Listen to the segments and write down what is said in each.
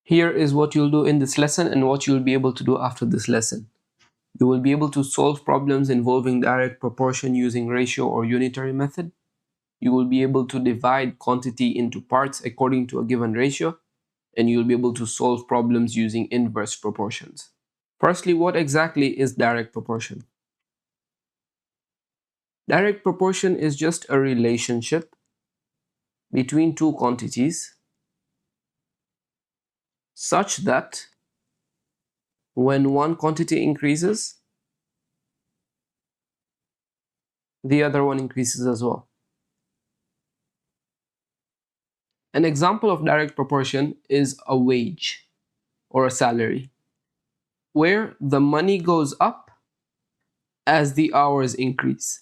Here is what you'll do in this lesson and what you'll be able to do after this lesson. You will be able to solve problems involving direct proportion using ratio or unitary method. You will be able to divide quantity into parts according to a given ratio, and you'll be able to solve problems using inverse proportions. Firstly, what exactly is direct proportion? Direct proportion is just a relationship between two quantities such that when one quantity increases, the other one increases as well. An example of direct proportion is a wage or a salary, where the money goes up as the hours increase.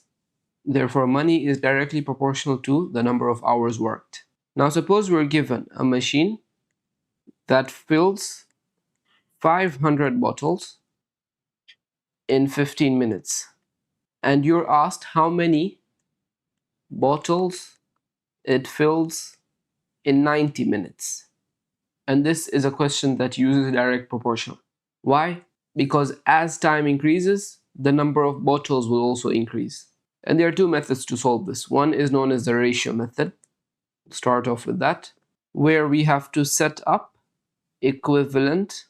Therefore, money is directly proportional to the number of hours worked. Now, suppose we're given a machine that fills 500 bottles in 15 minutes, and you're asked how many bottles it fills in 90 minutes. And this is a question that uses direct proportion. Why? Because as time increases, the number of bottles will also increase. And there are two methods to solve this. One is known as the ratio method. We'll start off with that, where we have to set up equivalent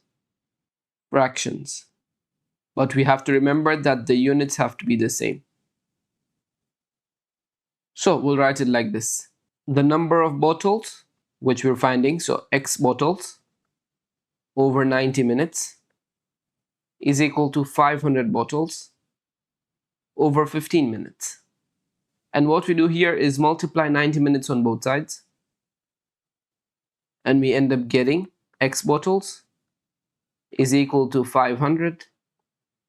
fractions. But we have to remember that the units have to be the same. So we'll write it like this. The number of bottles, which we're finding, so x bottles over 90 minutes is equal to 500 bottles over 15 minutes. And what we do here is multiply 90 minutes on both sides, and we end up getting x bottles is equal to 500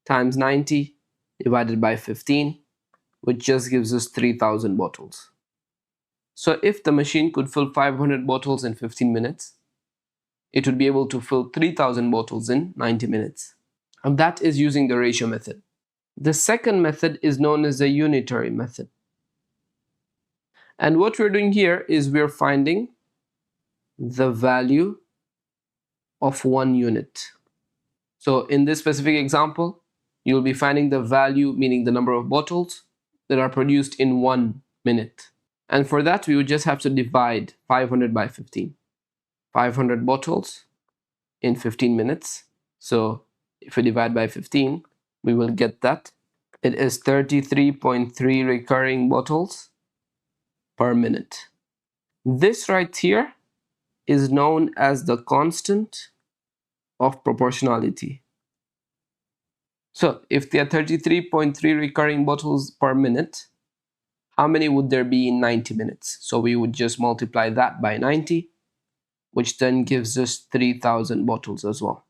times 90 divided by 15, which just gives us 3000 bottles. So if the machine could fill 500 bottles in 15 minutes, it would be able to fill 3000 bottles in 90 minutes. And that is using the ratio method. The second method is known as the unitary method. And what we're doing here is we're finding the value of 1 unit. So in this specific example, you'll be finding the value, meaning the number of bottles that are produced in 1 minute. And for that, we would just have to divide 500 by 15. 500 bottles in 15 minutes. So if we divide by 15, we will get that it is 33.3 recurring bottles per minute. This right here is known as the constant of proportionality. So if there are 33.3 recurring bottles per minute, how many would there be in 90 minutes? So we would just multiply that by 90, which then gives us 3000 bottles as well.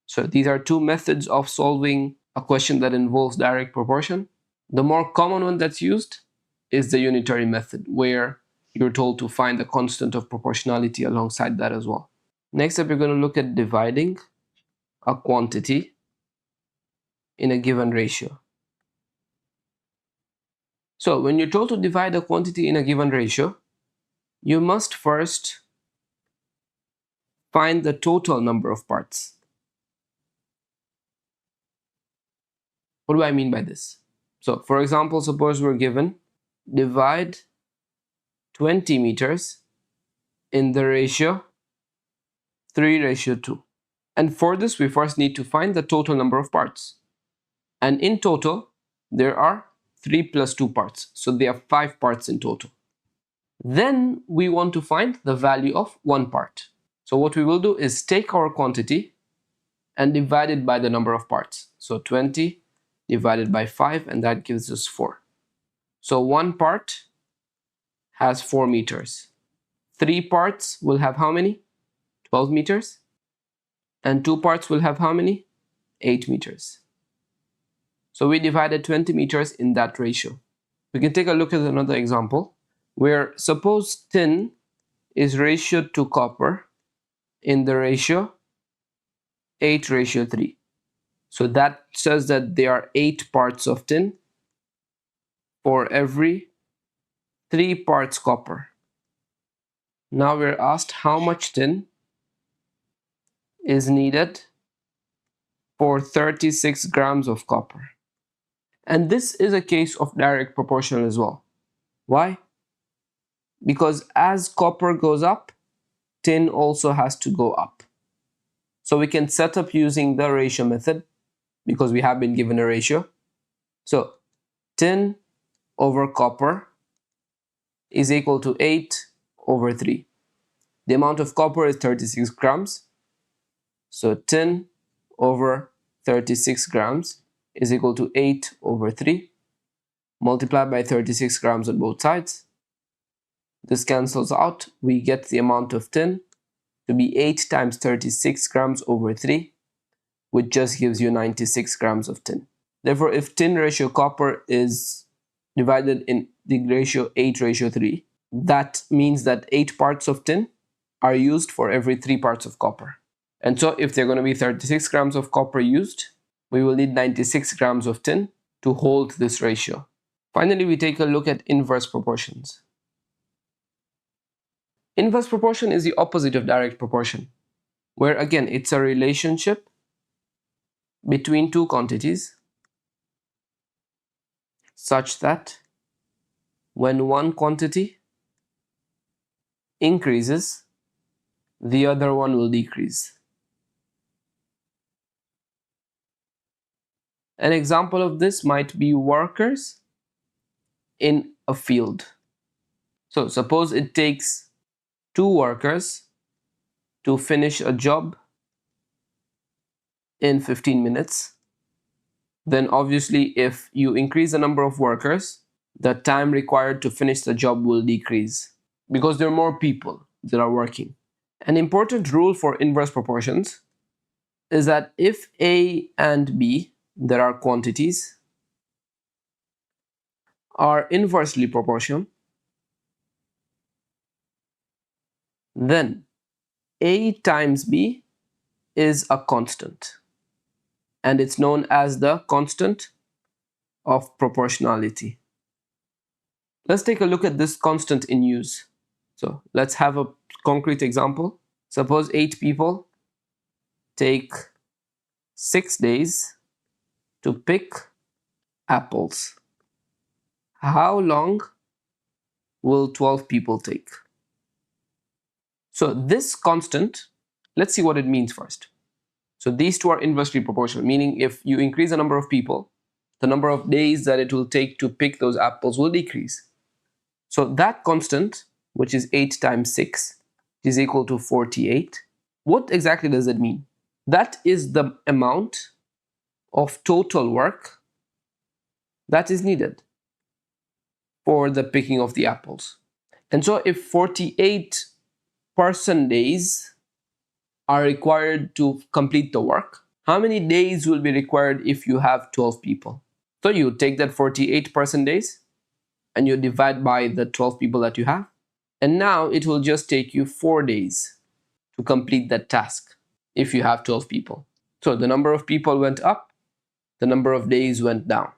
So these are two methods of solving a question that involves direct proportion. The more common one that's used is the unitary method, where you're told to find the constant of proportionality alongside that as well. Next up, you're going to look at dividing a quantity in a given ratio. So when you're told to divide a quantity in a given ratio, you must first find the total number of parts. What do I mean by this? So for example, suppose we're given divide 20 meters in the ratio 3:2. And for this, we first need to find the total number of parts. And in total, there are 3 plus 2 parts. So there are 5 parts in total. Then we want to find the value of 1 part. So what we will do is take our quantity and divide it by the number of parts. So 20 divided by 5, and that gives us 4. So 1 part has 4 meters. 3 parts will have how many? 12 meters. And 2 parts will have how many? 8 meters. So we divided 20 meters in that ratio. We can take a look at another example where suppose tin is ratioed to copper in the ratio 8:3. So that says that there are 8 parts of tin for every 3 parts copper. Now we're asked how much tin is needed for 36 grams of copper. And this is a case of direct proportional as well. Why? Because as copper goes up, tin also has to go up. So we can set up using the ratio method because we have been given a ratio. So tin over copper is equal to 8 over 3. The amount of copper is 36 grams. So tin over 36 grams is equal to 8 over 3. Multiplied by 36 grams on both sides. This cancels out. We get the amount of tin to be 8 times 36 grams over 3, which just gives you 96 grams of tin. Therefore, if tin ratio copper is divided in the ratio 8:3, that means that 8 parts of tin are used for every 3 parts of copper. And so if there are going to be 36 grams of copper used, we will need 96 grams of tin to hold this ratio. Finally, we take a look at inverse proportions. Inverse proportion is the opposite of direct proportion, where again it's a relationship between two quantities such that when one quantity increases, the other one will decrease. An example of this might be workers in a field. So suppose it takes 2 workers to finish a job in 15 minutes. Then obviously if you increase the number of workers, the time required to finish the job will decrease because there are more people that are working. An important rule for inverse proportions is that if A and B, there are quantities, are inversely proportional, then A times B is a constant, and it's known as the constant of proportionality. Let's take a look at this constant in use. So let's have a concrete example. Suppose 8 people take 6 days to pick apples. How long will 12 people take? So this constant, let's see what it means first. So these two are inversely proportional, meaning if you increase the number of people, the number of days that it will take to pick those apples will decrease. So that constant, which is 8 times 6, is equal to 48. What exactly does it mean? That is the amount of total work that is needed for the picking of the apples. And so if 48 person days are required to complete the work, how many days will be required if you have 12 people? So you take that 48 person days and you divide by the 12 people that you have, and now it will just take you 4 days to complete that task if you have 12 people. So the number of people went up, the number of days went down.